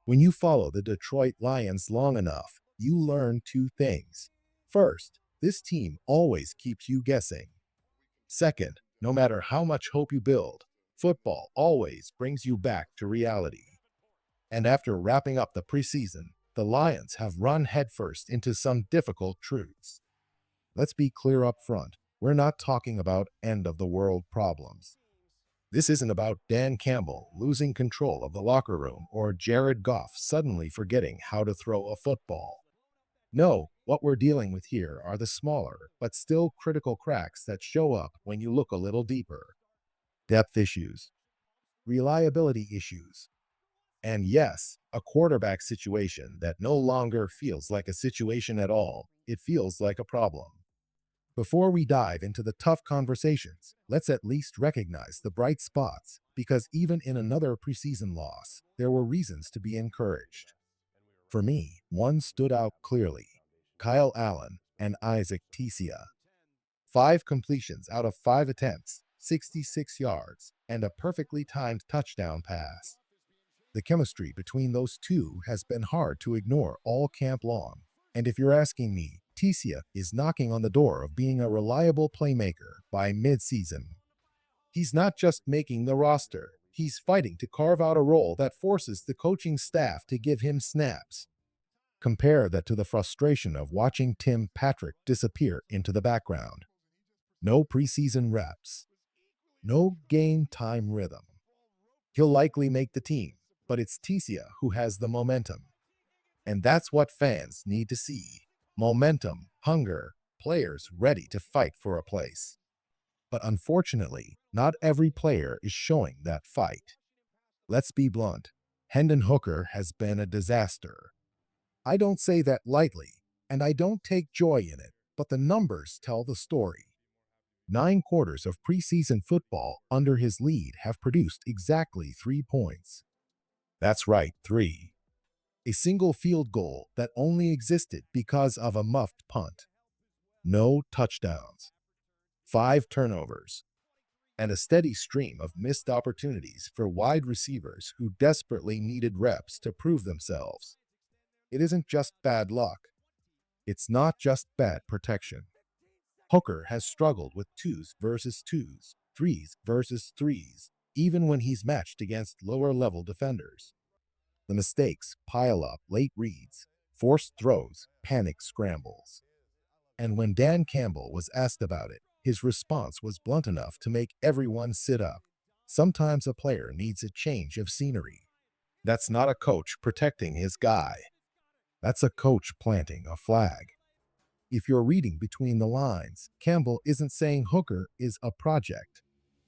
When you follow the Detroit Lions long enough, you learn two things. First, this team always keeps you guessing. Second, no matter how much hope you build, football always brings you back to reality. And after wrapping up the preseason, the Lions have run headfirst into some difficult truths. Let's be clear up front. We're not talking about end of the world problems. This isn't about Dan Campbell losing control of the locker room or Jared Goff suddenly forgetting how to throw a football. No, what we're dealing with here are the smaller, but still critical cracks that show up when you look a little deeper. Depth issues, reliability issues, and yes, a quarterback situation that no longer feels like a situation at all. It feels like a problem. Before we dive into the tough conversations, let's at least recognize the bright spots, because even in another preseason loss, there were reasons to be encouraged. For me, one stood out clearly: Kyle Allen and Isaac Tisia. 5 completions out of 5 attempts, 66 yards, and a perfectly timed touchdown pass. The chemistry between those two has been hard to ignore all camp long. And if you're asking me, Tisia is knocking on the door of being a reliable playmaker by mid-season. He's not just making the roster, he's fighting to carve out a role that forces the coaching staff to give him snaps. Compare that to the frustration of watching Tim Patrick disappear into the background. No preseason reps, no game time rhythm. He'll likely make the team, but it's Tisia who has the momentum. And that's what fans need to see: momentum, hunger, players ready to fight for a place. But unfortunately, not every player is showing that fight. Let's be blunt. Hendon Hooker has been a disaster. I don't say that lightly, and I don't take joy in it, but the numbers tell the story. 9 quarters of preseason football under his lead have produced exactly 3 points. That's right, 3. A single field goal that only existed because of a muffed punt. No touchdowns. 5 turnovers. And a steady stream of missed opportunities for wide receivers who desperately needed reps to prove themselves. It isn't just bad luck. It's not just bad protection. Hooker has struggled with twos versus twos, threes versus threes, even when he's matched against lower-level defenders. The mistakes pile up: late reads, forced throws, panic scrambles. And when Dan Campbell was asked about it, his response was blunt enough to make everyone sit up. Sometimes a player needs a change of scenery. That's not a coach protecting his guy. That's a coach planting a flag. If you're reading between the lines, Campbell isn't saying Hooker is a project.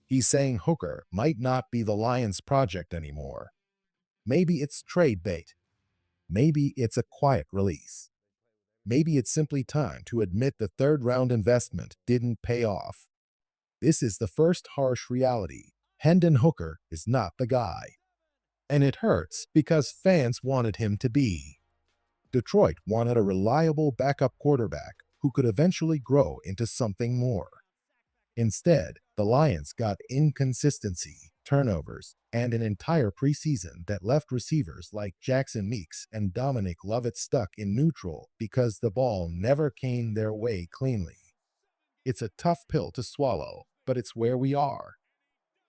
He's saying Hooker might not be the Lions' project anymore. Maybe it's trade bait. Maybe it's a quiet release. Maybe it's simply time to admit the third-round investment didn't pay off. This is the first harsh reality. Hendon Hooker is not the guy. And it hurts because fans wanted him to be. Detroit wanted a reliable backup quarterback who could eventually grow into something more. Instead, the Lions got inconsistency, turnovers, and an entire preseason that left receivers like Jackson Meeks and Dominic Lovett stuck in neutral because the ball never came their way cleanly. It's a tough pill to swallow, but it's where we are.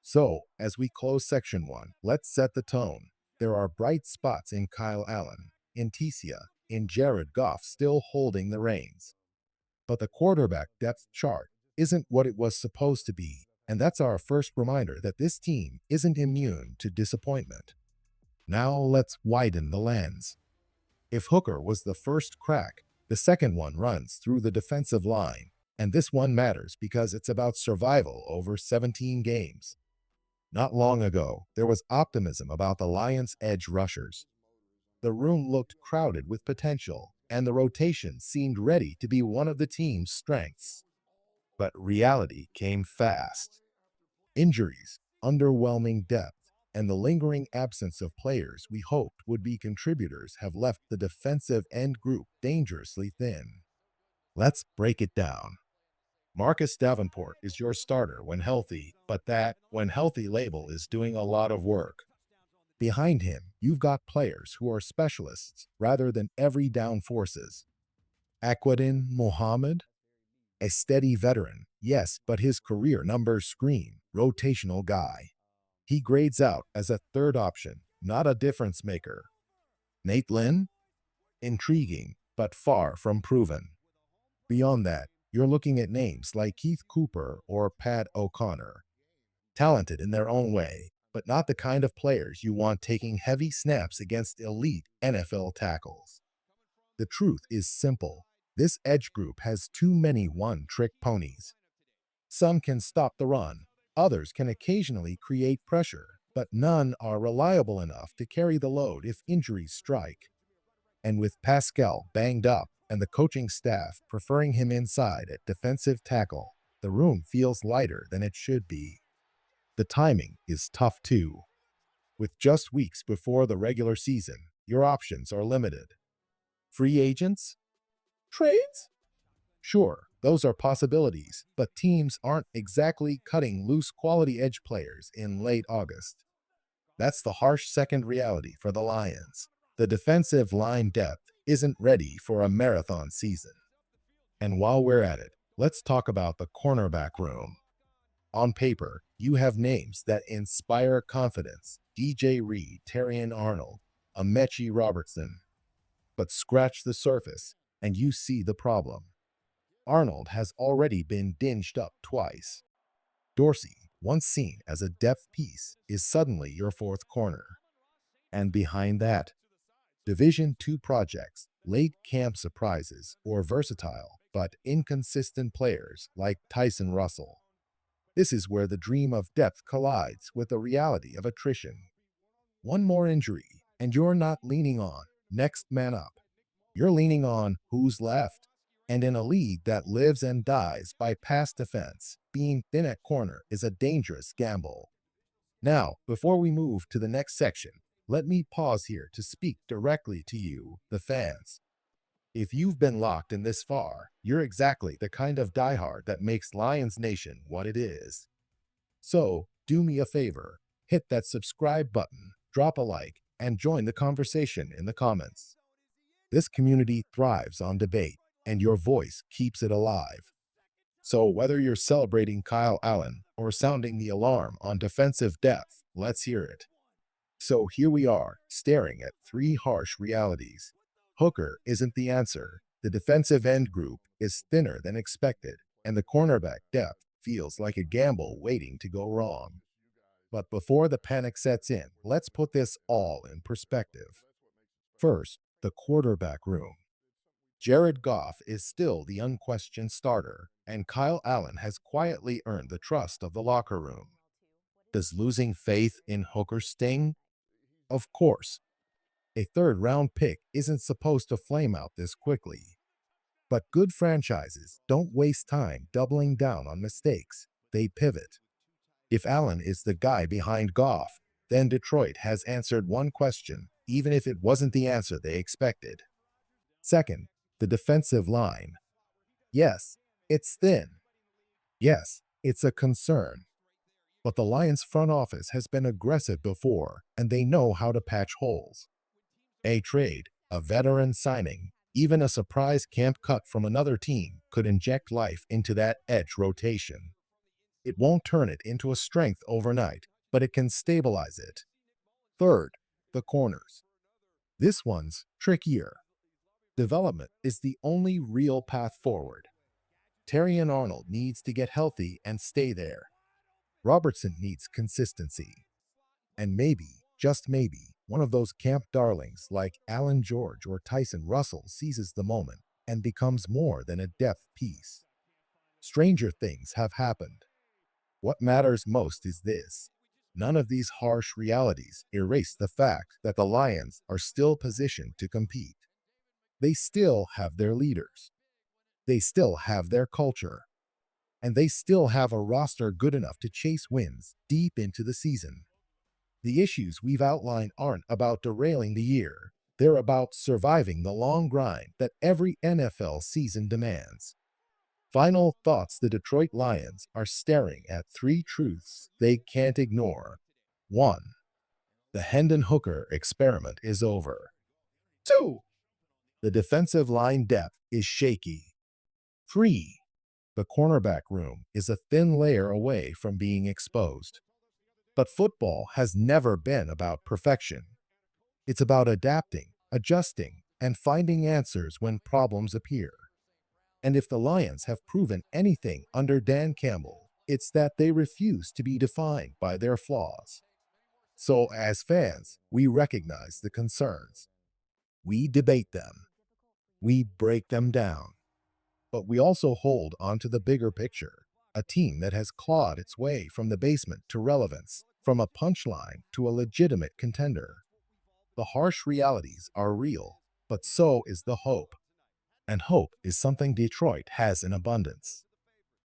So, as we close section 1, let's set the tone. There are bright spots in Kyle Allen, in Tisia, in Jared Goff still holding the reins. But the quarterback depth chart isn't what it was supposed to be, and that's our first reminder that this team isn't immune to disappointment. Now let's widen the lens. If Hooker was the first crack, the second one runs through the defensive line, and this one matters because it's about survival over 17 games. Not long ago, there was optimism about the Lions' edge rushers. The room looked crowded with potential, and the rotation seemed ready to be one of the team's strengths. But reality came fast. Injuries, underwhelming depth, and the lingering absence of players we hoped would be contributors have left the defensive end group dangerously thin. Let's break it down. Marcus Davenport is your starter when healthy, but that "when healthy" label is doing a lot of work. Behind him, you've got players who are specialists rather than every down forces. Aquadin Mohammed, a steady veteran, yes, but his career numbers scream rotational guy. He grades out as a third option, not a difference maker. Nate Lynn, intriguing, but far from proven. Beyond that, you're looking at names like Keith Cooper or Pat O'Connor, talented in their own way, but not the kind of players you want taking heavy snaps against elite NFL tackles. The truth is simple. This edge group has too many one-trick ponies. Some can stop the run, others can occasionally create pressure, but none are reliable enough to carry the load if injuries strike. And with Pascal banged up and the coaching staff preferring him inside at defensive tackle, the room feels lighter than it should be. The timing is tough too. With just weeks before the regular season, your options are limited. Free agents? Trades? Sure, those are possibilities, but teams aren't exactly cutting loose quality edge players in late August. That's the harsh second reality for the Lions. The defensive line depth isn't ready for a marathon season. And while we're at it, let's talk about the cornerback room. On paper, you have names that inspire confidence: DJ Reed, Terrion Arnold, Amechi Robertson. But scratch the surface, and you see the problem. Arnold has already been dinged up twice. Dorsey, once seen as a depth piece, is suddenly your fourth corner. And behind that, Division II projects, late camp surprises, or versatile but inconsistent players like Tyson Russell. This is where the dream of depth collides with the reality of attrition. One more injury, and you're not leaning on next man up. You're leaning on who's left. And in a league that lives and dies by pass defense, being thin at corner is a dangerous gamble. Now, before we move to the next section, let me pause here to speak directly to you, the fans. If you've been locked in this far, you're exactly the kind of diehard that makes Lions Nation what it is. So, do me a favor, hit that subscribe button, drop a like, and join the conversation in the comments. This community thrives on debate, and your voice keeps it alive. So whether you're celebrating Kyle Allen or sounding the alarm on defensive depth, let's hear it. So here we are, staring at three harsh realities. Hooker isn't the answer, the defensive end group is thinner than expected, and the cornerback depth feels like a gamble waiting to go wrong. But before the panic sets in, let's put this all in perspective. First, the quarterback room. Jared Goff is still the unquestioned starter, and Kyle Allen has quietly earned the trust of the locker room. Does losing faith in Hooker sting? Of course. A third-round pick isn't supposed to flame out this quickly. But good franchises don't waste time doubling down on mistakes. They pivot. If Allen is the guy behind Goff, then Detroit has answered one question, even if it wasn't the answer they expected. Second, the defensive line. Yes, it's thin. Yes, it's a concern. But the Lions front office has been aggressive before, and they know how to patch holes. A trade, a veteran signing, even a surprise camp cut from another team could inject life into that edge rotation. It won't turn it into a strength overnight, but it can stabilize it. Third, the corners. This one's trickier. Development is the only real path forward. Terrion Arnold needs to get healthy and stay there. Robertson needs consistency. And maybe, just maybe, one of those camp darlings like Alan George or Tyson Russell seizes the moment and becomes more than a depth piece. Stranger things have happened. What matters most is this. None of these harsh realities erase the fact that the Lions are still positioned to compete. They still have their leaders. They still have their culture. And they still have a roster good enough to chase wins deep into the season. The issues we've outlined aren't about derailing the year. They're about surviving the long grind that every NFL season demands. Final thoughts: the Detroit Lions are staring at three truths they can't ignore. 1. The Hendon Hooker experiment is over. 2. The defensive line depth is shaky. 3. The cornerback room is a thin layer away from being exposed. But football has never been about perfection. It's about adapting, adjusting, and finding answers when problems appear. And if the Lions have proven anything under Dan Campbell, it's that they refuse to be defined by their flaws. So, as fans, we recognize the concerns. We debate them. We break them down. But we also hold onto the bigger picture, a team that has clawed its way from the basement to relevance, from a punchline to a legitimate contender. The harsh realities are real, but so is the hope. And hope is something Detroit has in abundance.